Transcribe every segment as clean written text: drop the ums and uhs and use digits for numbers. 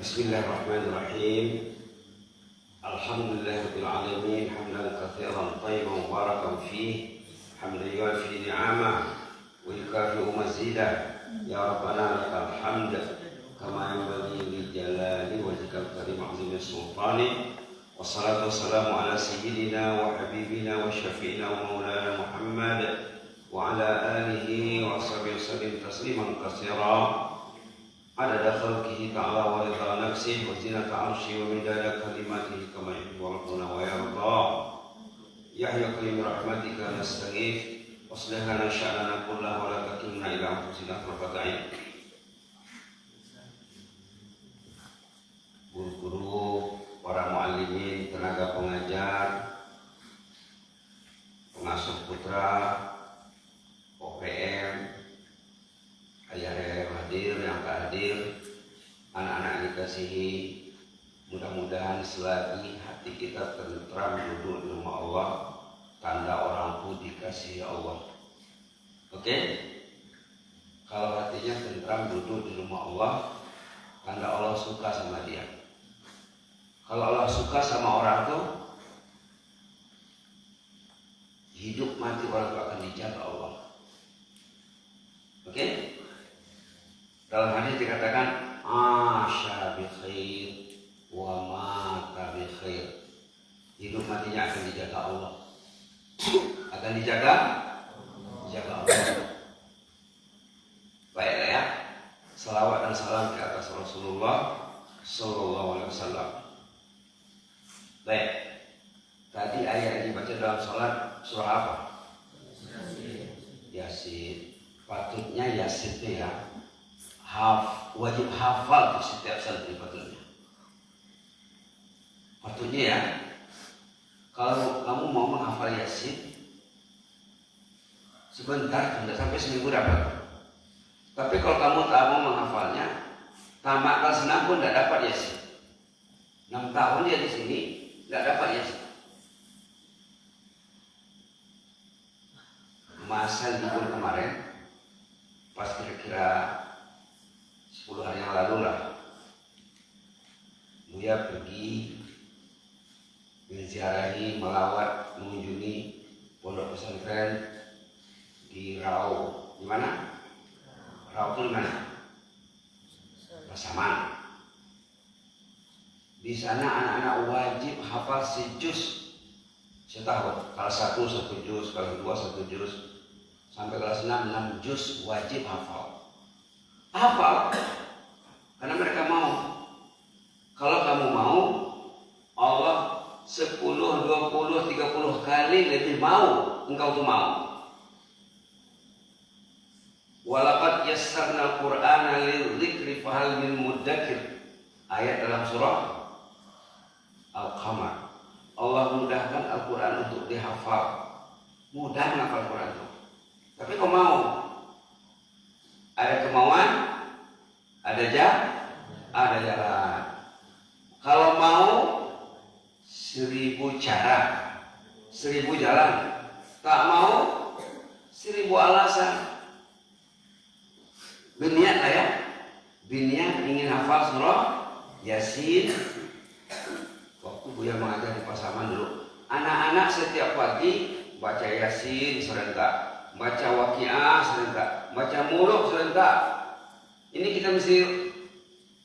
Bismillahirrahmanirrahim. Alhamdulillahirabbil alamin, hamdan katsiran thayyiban mubarakan fihi, hamdan yuwafi ni'amahu wa yukafi'u mazidah. Ya Rabbana lakal hamd kama yanbaghi li jalali wajhikal karim azimi sultani. Wassalatu wassalamu ala sayyidina wa habibina wa syafi'ina wa maulana Muhammad wa ala alihi wa sahbihi wasallim tasliman katsira. Adada khalqihi ta'ala wa rida nafsihi wa zinata arshi wa midada kalimatihi kama yuhibbu rabbuna wa yarda. Ya hayyu qayyum rahmatika nastaghith waslih lana sya'nana kullahu wa la takilna ila anfusina tarfata 'ain. Guru-guru, para muallimin, tenaga pengajar, pengasuh putra, OPM, ayah yang hadir, yang tak hadir, anak-anak dikasihi, mudah-mudahan selagi hati kita tentram duduk di rumah Allah, tanda orangku dikasihi Allah. Oke? Kalau hatinya tentram duduk di rumah Allah, tanda Allah suka sama dia. Kalau Allah suka sama orang tuh, hidup mati orang itu akan dijaga Allah. Oke? Dalam hadis dikatakan asya bi khair wa mata bi khair. Hidup matinya akan dijaga Allah. Akan dijaga Allah. Baiklah ya. Salawat dan salam di atas Rasulullah sallallahu alaihi wasallam. Baik. Tadi ayat yang dibaca dalam salat surah apa? Yasin. Patutnya Yasin itu ya. Wajib hafal untuk setiap santri patutnya ya. Kalau kamu mau menghafal Yasin sebentar, tidak sampai seminggu dapat. Tapi kalau kamu tak mau menghafalnya, tamat kelas 6 pun tidak dapat Yasin. 6 tahun dia di sini tidak dapat Yasin. Masa libur kemarin, pas kira-kira 10 hari yang lalu lah, Buya pergi menziarahi, melawat, mengunjungi pondok pesantren di Rau. Di mana? Rau itu di mana? Pasaman. Di sana anak-anak wajib hafal sejuz setahun. Kelas 1 juz, kelas 2 1 juz, sampai kelas 6 juz wajib hafal. Hafal karena mereka mau. Kalau kamu mau, Allah 10, 20, 30 kali lebih mau engkau tuh mau. Walaqad yassarnal Qur'ana lidzikri fahal min mudzakir. Ayat dalam surah Al-Qamar. Allah mudahkan Al-Quran untuk dihafal. Mudah menghafal Al-Quran itu. Tapi kau mau? Ada kemauan, ada jalan. Kalau mau 1000 cara, 1000 jalan. Tak mau 1000 alasan. Berniat lah ya. Berniat ingin hafal surah Yasin. Waktu Buya mengajar di Pasaman dulu, anak-anak setiap pagi baca Yasin serentak, baca Waqiah serentak, baca Muluk serentak. Ini kita mesti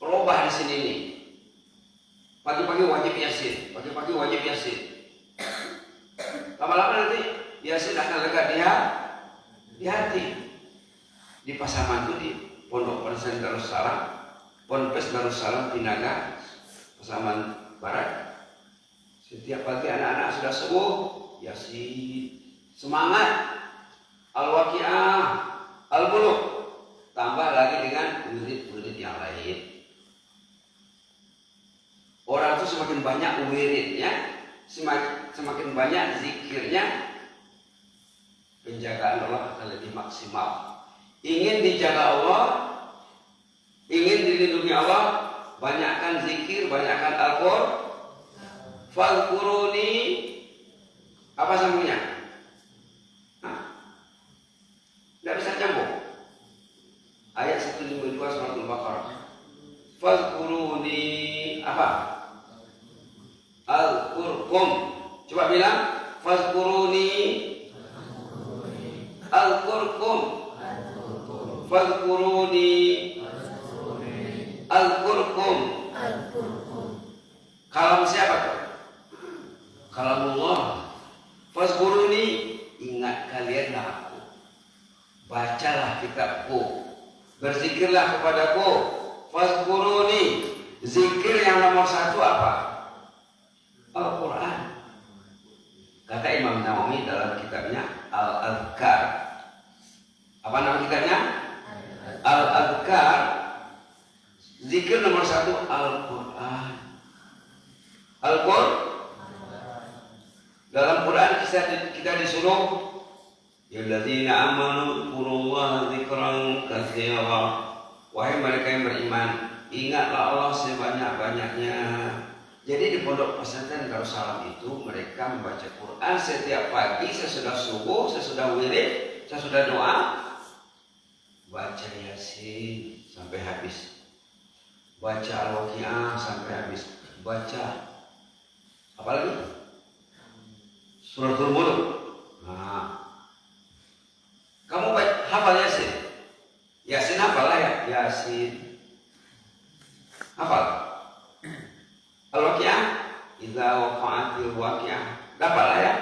rubah di sini nih. Pagi-pagi wajib Yasin, pagi-pagi wajib Yasin. Lama-lama nanti Yasin akan lekat di hati. Di Pasaman itu di Pondok Pesantren Darussalam, Ponpes Darussalam Pinaga, Pasaman Barat. Setiap pagi anak-anak sudah subuh Yasin, semangat. Al-Waqiah, Al-Muluk, tambah lagi dengan wirid-wirid yang lain. Orang itu semakin banyak wiridnya, semakin banyak zikirnya, penjagaan Allah akan lebih maksimal. Ingin dijaga Allah, ingin dilindungi Allah, banyakkan zikir, banyakkan Al-Qur'an. Fadhkuruni, apa sambungnya? Tidak bisa campur. Ayat 152 surat Al-Baqarah. Fadhkuruni Apa? Al-Qur'um. Coba bilang, fazkuruni Al-Qur'um. Fazkuruni Al-Qur'um. Kalam siapa tuh? Kalamullah. Fazkuruni, ingat kalian aku. Bacalah kitabku. Berzikirlah kepadaku. Fazkuruni. Zikir yang nomor 1 apa? Al-Quran. Kata Imam Nawawi dalam kitabnya Al-Adhkar. Apa nama kitabnya? Al-Adhkar. Zikir nomor 1 Al-Quran. Al-Quran. Dalam Quran kita disuruh, yalladzina amanu dzkurullaha dzikran katsira. Wahai mereka yang beriman, ingatlah Allah sebanyak-banyaknya. Jadi di pondok pesantren Darussalam itu mereka membaca Quran setiap pagi sesudah subuh, sesudah wirid, sesudah doa, baca Yasin sampai habis, baca Al-Waqiah sampai habis, baca apa lagi? Suratul Mulk. Nah, kamu hafal Yasin? Yasin hafal lah ya? Yasin hafal? Al-Waqiah, idza waqa'atil waqi'ah. Dapat lah ya?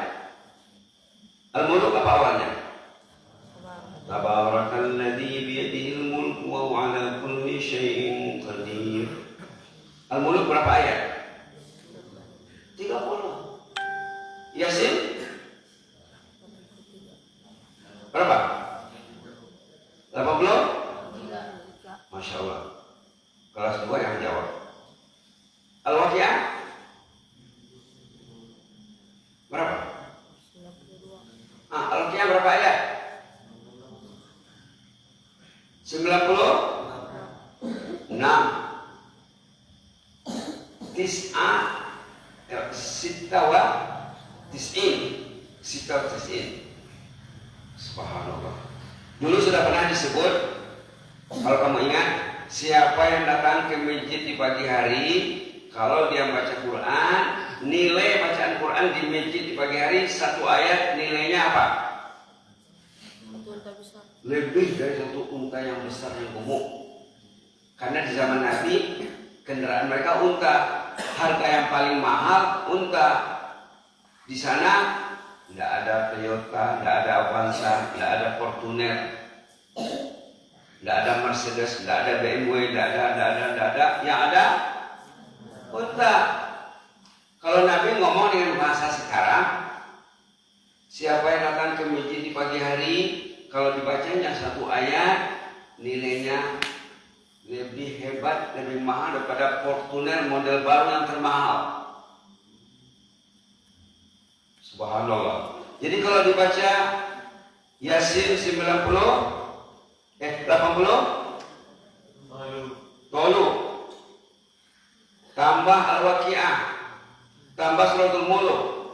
Al-Mulk apa awalnya? Tabarakalladzi biyadihil mulku wa huwa 'ala kulli syai'in qadir. Al-Mulk berapa ayat? 30. Yasin berapa? 80? Masya Allah. Kelas 2 yang jawab. Al-Waqiah berapa? Al-Waqiah berapa ayat? 96. Tis'in. Subhanallah. Dulu sudah pernah disebut, kalau kamu ingat, siapa yang datang ke masjid di pagi hari, kalau dia baca Quran, nilai bacaan Quran di masjid di pagi hari 1 ayat nilainya apa? Lebih dari 1 unta yang besar yang gemuk. Karena di zaman Nabi kendaraan mereka unta, harga yang paling mahal unta. Di sana tidak ada Toyota, tidak ada Avanza, tidak ada Fortuner, tidak ada Mercedes, tidak ada BMW, tidak ada. Yang ada unta. Kalau Nabi ngomong dengan bahasa sekarang, siapa yang datang ke masjid di pagi hari, kalau dibacanya 1 ayat, nilainya lebih hebat, lebih mahal daripada Fortuner model baru yang termahal. Subhanallah. Jadi kalau dibaca Yasin 80, Tolu, tambah Al-Waqiah, tambah Suratul Mulk.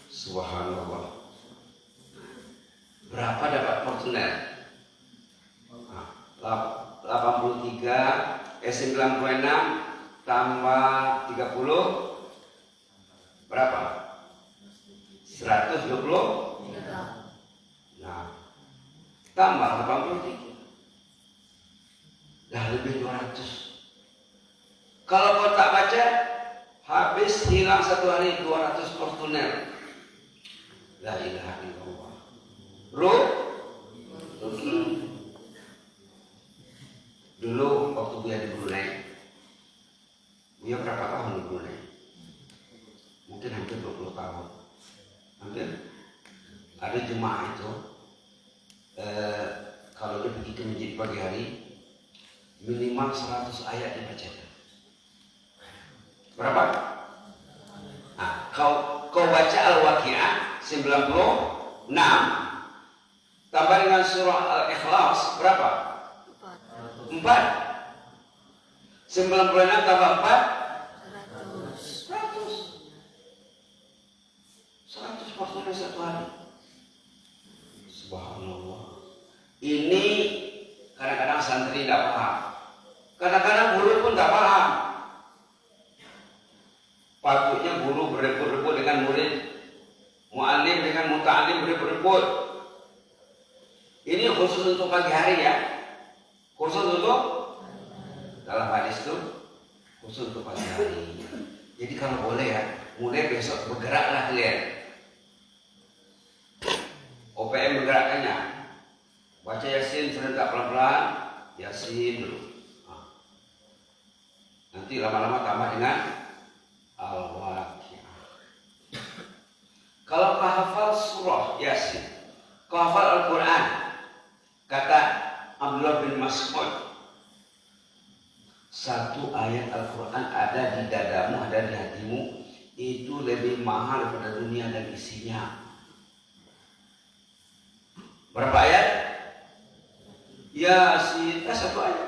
Subhanallah. Berapa dapat Fortuner? 83, 96 tambah 30 berapa? 120. Nah, tambah 83. Dah lebih 200. Kalau kau tak baca, habis hilang 1 hari 200 Fortuner. La ilaha illallah. Rugi. Dulu waktu Buya di Brunei, Buya berapa tahun di Brunei? Mungkin hampir 20 tahun. Hampir. Ada jemaah itu, kalau dia pergi ke masjid pagi hari, minimal 100 ayat dibacakan. Berapa? Nah, kau baca Al-Waqiah 96 tambah dengan surah Al-Ikhlas berapa? 4. 96 tambah 4 100 Fortuner 1 hari. Subhanallah. Ini kadang-kadang santri tidak paham, kadang-kadang guru pun tidak paham. khusus untuk pagi hari ya. Khusus untuk dalam hadis itu khusus untuk pagi hari. Jadi kalau boleh ya, mulai besok bergeraklah kalian. OPM bergerakkannya. Baca Yasin serentak pelan-pelan, Yasin dulu. Nanti lama-lama tambah dengan Al-Waqiah. Kalau kau hafal surah Yasin, kau hafal Al-Quran, kata Abdullah bin Mas'ud, satu ayat Al-Quran ada di dadamu, ada di hatimu, itu lebih mahal daripada dunia dan isinya. Berapa ayat? Yasin, satu ayat.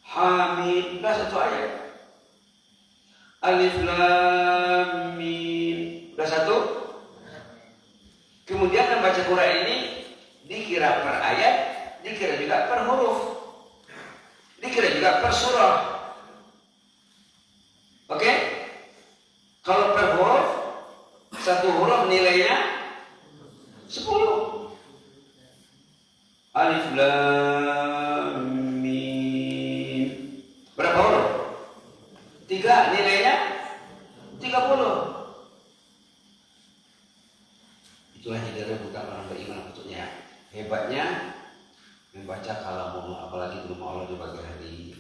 Hamid, satu ayat. Alif Lam Mim, satu. Kemudian membaca Quran ini dikira per ayat, dikira juga per huruf, dikira juga per surah. Oke? Kalau per huruf, satu huruf nilainya 10. Alif Lam Mim. Berapa huruf? 3, nilainya 30. Itulah hidayah bukan orang beriman maksudnya. Hebatnya membaca kalamullah, apalagi belum Allah di pagi hari.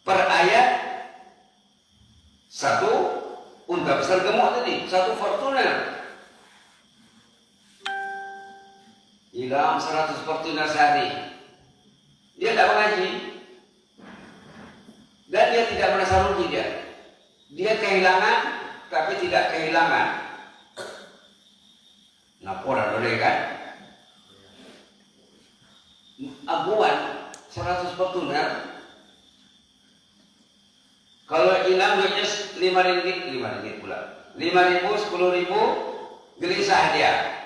Per ayat 1 unta besar gemuk tadi, 1 Fortuner. Hilang 100 Fortuner sehari. Dia tidak mengaji dan dia tidak merasa rugi dia. Dia kehilangan tapi tidak kehilangan. Laporan boleh kan? Aguan 100 Fortuner. Kalau hilang duitnya 5 ringgit pula. 5.000, 10.000, gelisah dia.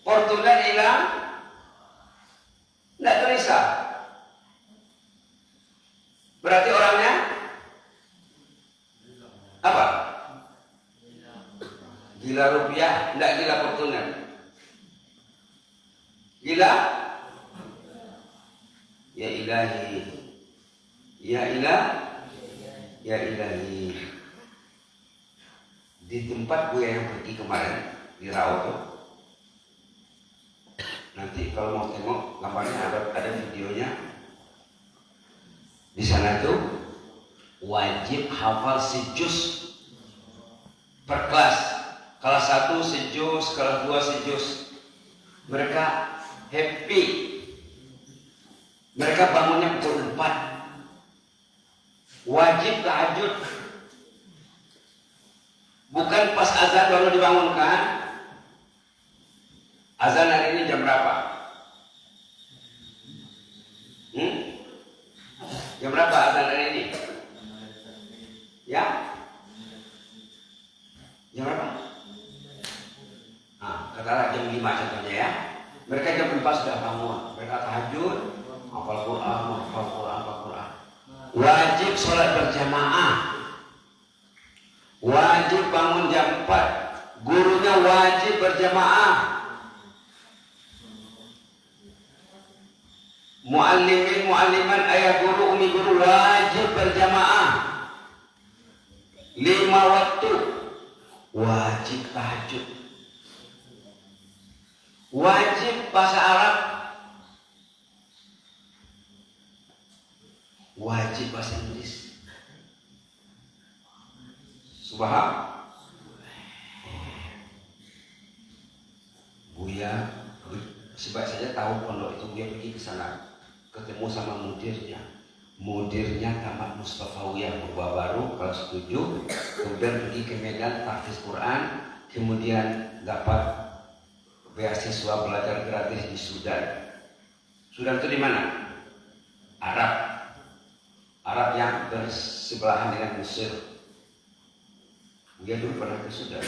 Fortuner hilang, tidak gelisah. Berarti orangnya apa? Gila rupiah, tidak gila Fortuner. Gila? Ya ilahi. Ya ilahi. Ya ilahi. Di tempat gue yang pergi kemarin di Rawa tuh. Nanti kalau mau tengok gambarnya ada videonya. Di sana tuh wajib hafal sejuz per kelas. Kelas 1 sejuz, kelas 2 sejuz. Mereka happy. Mereka bangunnya pukul 4. Wajib tahajud. Bukan pas azan baru dibangunkan. Azan hari ini jam berapa? Jam berapa azan hari ini? Ya? Jam berapa? Katakanlah jam 5 contohnya ya. Mereka jam 4 sudah bangun. Mereka tahajud, hafal Quran, hafal Quran. Wajib sholat berjamaah. Wajib bangun jam 4. Gurunya wajib berjamaah. Muallimin, mualliman, ayah guru, umi guru wajib berjamaah. 5 waktu wajib tahajud. Wajib bahasa Arab. Wajib bahasa Inggris. Subhanallah. Buya sebab saja tahu pondok itu, dia pergi ke sana, ketemu sama mudirnya Tamat Mustafawiyah Purba Baru kelas 7, kemudian pergi ke Medan tahfiz Quran, kemudian dapat beasiswa belajar gratis di Sudan. Sudan itu di mana? Arab yang bersebelahan dengan Mesir. Dia dulu pernah ke Sudan.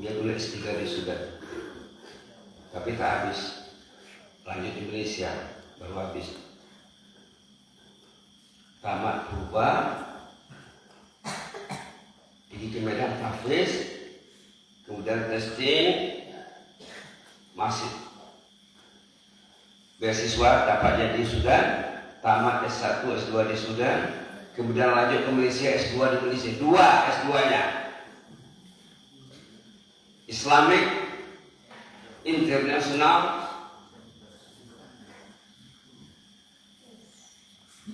Dia dulu S3 di Sudan. Tapi tak habis. Lanjut di Malaysia, baru habis. Tamat Purba, pergi ke Medan tahfiz, kemudian testing, masih beasiswa dapatnya di Sudan, tamat S1, S2 di Sudan, kemudian lanjut ke Malaysia, S2 di Malaysia, 2 S2-nya. Islamic International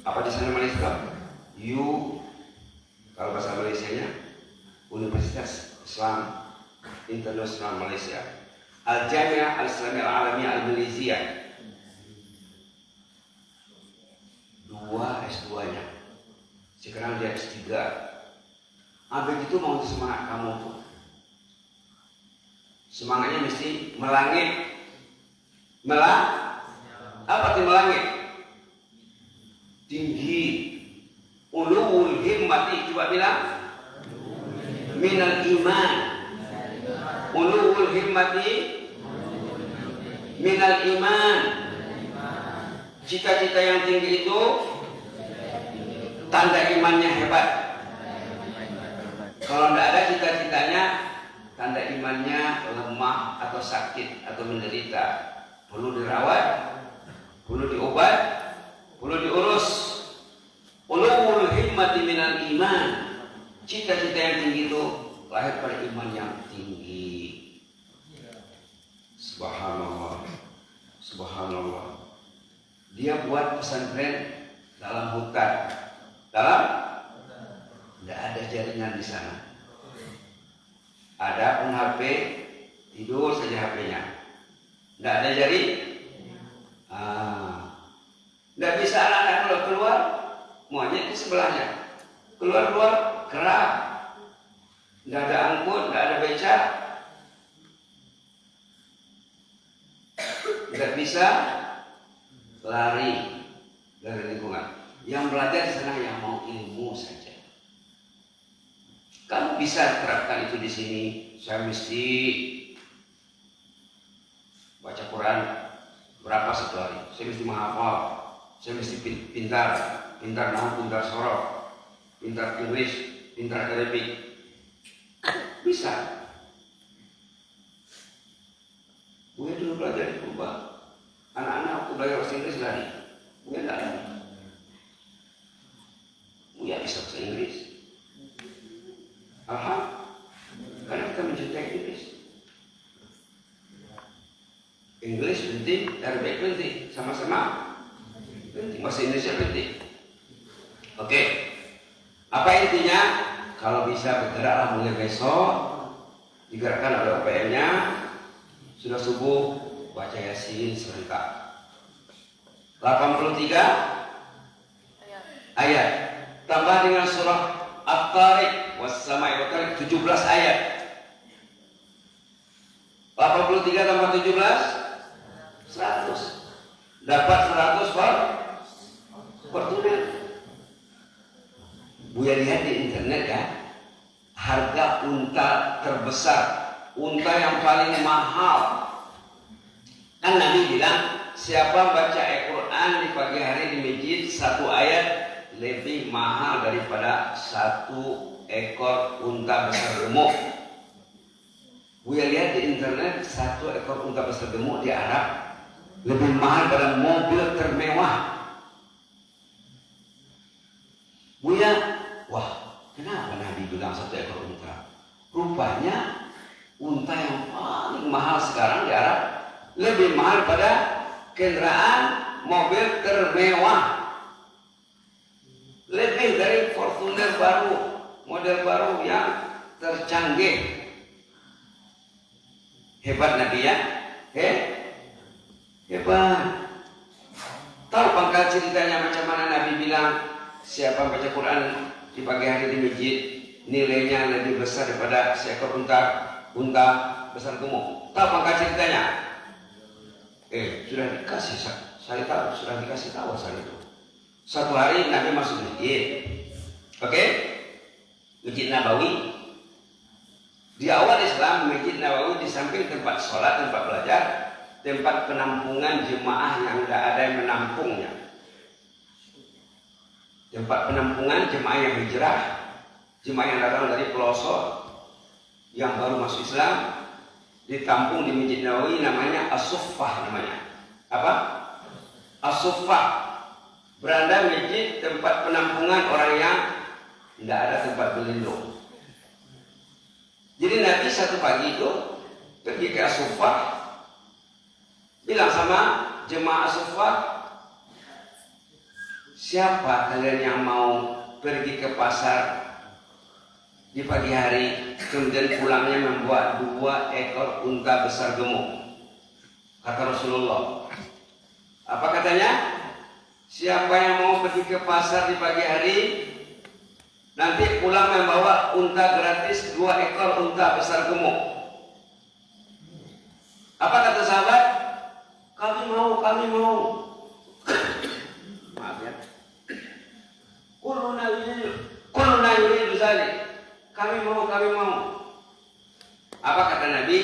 apa di sana Malaysia? Kalau bahasa Malaysianya Universitas Islam Internasional Malaysia, Al-Jami'ah Al-Islamiyah Al-Alamiyah Al-Malaysia, 2 S2-nya. Sekarang dia S3. Begitu mau semangat kamu tuh. Semangatnya mesti melangit. Apa arti melangit? Tinggi. Ulul himmati, coba bilang. Minal iman. Ulul himmati minal iman. Cita-cita yang tinggi itu tanda imannya hebat. Kalau tidak ada cita-citanya, tanda imannya lemah atau sakit atau menderita. Perlu dirawat, perlu diobat, perlu diurus. Ulul himmati minal iman. Cita-cita yang tinggi itu lahir pada iman yang tinggi. Subhanallah. Subhanallah. Dia buat pesantren dalam hutan. Tidak ada jaringan di sana. Ada pun HP, tidur saja HP-nya. Tidak ada jari. Tidak bisa anak-anak kalau keluar, monyet di sebelahnya. Keluar kerap. Tidak ada angkut, tidak ada beca. Tidak bisa lari dari lingkungan. Yang belajar di sana yang mau ilmu saja. Kamu bisa terapkan itu di sini. Saya mesti baca Quran berapa satu hari. Saya mesti menghafal. Saya mesti pintar nahu, pintar sorok, pintar Inggris, pintar Arabik. Bisa. Gue dulu belajar di Kuba. Anak-anak waktu belajar bahasa Inggris lari. Gue enggak lari. Gue bisa bahasa Inggris. Karena kita mencintai Inggris. Inggris penting, Arabik penting, sama-sama penting. Bahasa Indonesia penting. Oke. Apa intinya? Kalau bisa bergeraklah mulai besok. Digerakkan oleh OPM-nya. Sudah subuh baca Yasin serentak. 83 ayat. Tambah dengan surah At-Tariq was-Sama'i wa Tariq 17 ayat. 83 tambah 17 100. Dapat 100 per tunan. Buya lihat di internet ya. Harga unta terbesar, unta yang paling mahal. Kan Nabi bilang, siapa baca Al-Quran di pagi hari di masjid 1 ayat lebih mahal daripada 1 ekor unta besar gemuk. Buya lihat di internet 1 ekor unta besar gemuk di Arab lebih mahal pada mobil termewah. Buya, wah, kenapa Nabi bilang 1 ekor unta? Rupanya unta yang paling mahal sekarang di Arab lebih mahal pada kendaraan mobil termewah. Lebih dari Fortuner baru, model baru yang tercanggih. Hebat Nabi ya? Hebat. Tahu pangkal ceritanya macam mana Nabi bilang, siapa baca Quran di pagi hari di masjid nilainya lebih besar daripada seekor unta besar gemuk. Tahu pangkal ceritanya? Sudah dikasih, saya tahu, sudah dikasih tahu asal itu. 1 hari Nabi masuk masjid. Oke? Masjid Nabawi. Di awal Islam, Masjid Nabawi di samping tempat sholat, tempat belajar, tempat penampungan jemaah yang tidak ada yang menampungnya. Tempat penampungan jemaah yang hijrah, jemaah yang datang dari pelosok. yang baru masuk Islam ditampung di Masjid Nawawi, namanya As-Suffah namanya. Apa? As-Suffah, beranda masjid tempat penampungan orang yang tidak ada tempat berlindung. Jadi Nabi satu pagi itu pergi ke As-Suffah, bilang sama jemaah As-Suffah, siapa kalian yang mau pergi ke pasar di pagi hari, kemudian pulangnya membawa 2 ekor unta besar gemuk? Kata Rasulullah. Apa katanya? Siapa yang mau pergi ke pasar di pagi hari, nanti pulang membawa unta gratis, 2 ekor unta besar gemuk. Apa kata sahabat? Kami mau. Maaf ya. Kuluna yuridu dzalik. Kami mau. Apa kata Nabi?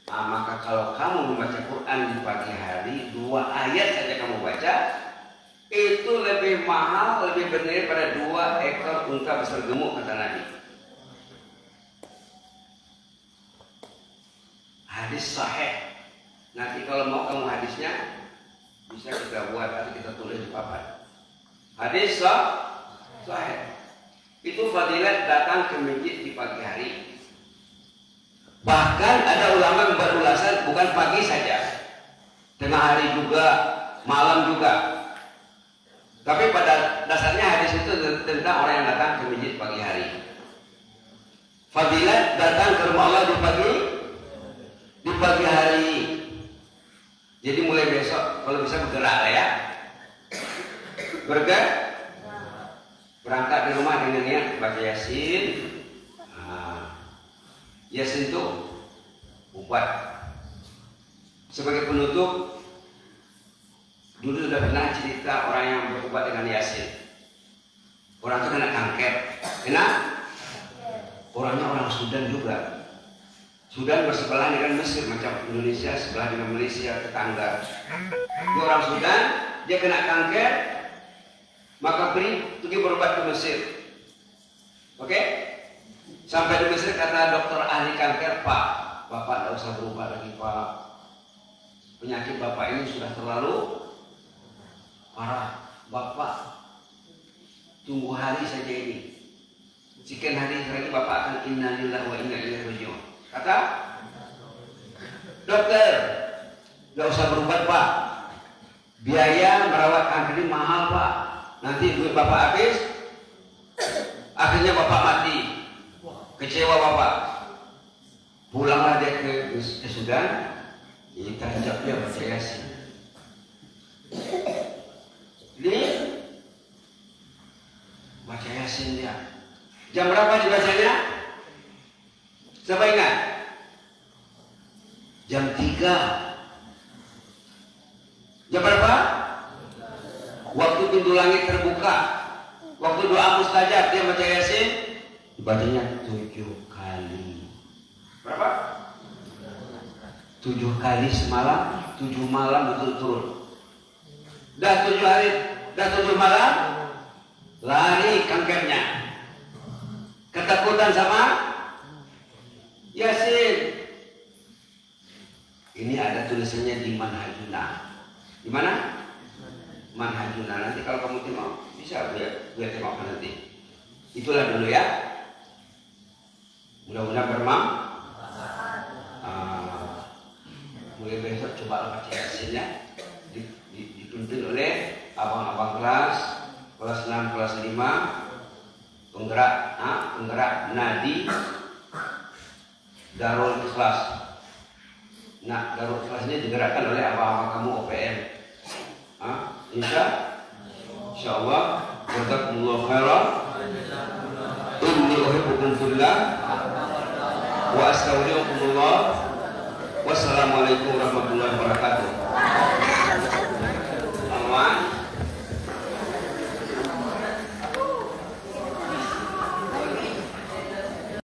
Maka kalau kamu membaca Quran di pagi hari, 2 ayat saja kamu baca, itu lebih mahal, lebih benar pada 2 ekor unta besar gemuk, kata Nabi. Hadis sahih. Nanti kalau mau kamu hadisnya bisa kita buat atau kita tulis di papan. Hadis sahih. Itu fadilat datang ke masjid di pagi hari. Bahkan ada ulama yang berulasan bukan pagi saja, tengah hari juga, malam juga. Tapi pada dasarnya hadis itu tentang orang yang datang ke masjid pagi hari. Fadilat datang ke rumah Allah di pagi hari. Jadi mulai besok kalau bisa bergerak lah ya. Berangkat di rumah dengan niat baca Yasin. Yasin itu obat. Sebagai penutup, dulu sudah pernah cerita orang yang berobat dengan Yasin. Orang itu kena kanker. Orangnya orang Sudan juga. Sudan bersebelah dengan Mesir, macam Indonesia sebelah dengan Malaysia, tetangga. Dia orang Sudan, dia kena kanker, maka pergi berobat ke Mesir. Oke? Sampai di Mesir kata dokter ahli kanker, Pak, Bapak tidak usah berobat lagi, Pak. Penyakit Bapak ini sudah terlalu parah. Bapak tunggu hari saja ini. Sekian hari lagi Bapak akan innalillahi wa inna ilaihi raji'un. Kata dokter, tidak usah berobat, Pak. Biaya merawat kanker ini mahal, Pak. Nanti duit Bapak habis, akhirnya Bapak mati. Kecewa Bapak. Pulanglah dia ke Sudan. Kita ajak dia baca Yasin. Ini baca Yasin dia. Jam berapa dibacanya? Siapa ingat? Jam 3. Jam berapa? Waktu pintu langit terbuka. Waktu doa mustajab dia baca Yasin. Bacanya 7 kali. Berapa? 7 kali semalam, 7 malam betul-betul. Dah 7 hari, dah 7 malam, lari kankernya. Ketakutan sama Yasin. Ini ada tulisannya di Manhajuna. Di mana? Manhajuna. Nanti kalau kamu tengok, bisa biar tengok nanti. Itulah dulu ya. Mudah-mudahan bermanfaat. Mulai besok coba baca Yasinnya. Dituntun oleh abang-abang kelas 6, kelas 5, penggerak nadi Darul Ikhlas. Nah, Darul Ikhlas ini digerakkan oleh abang-abang kamu OPM. Insya Allah, jazakumullah khairan. Inni uhibbukum fillah wa astaghfirukumullah. Wassalamualaikum warahmatullahi wabarakatuh. Aman.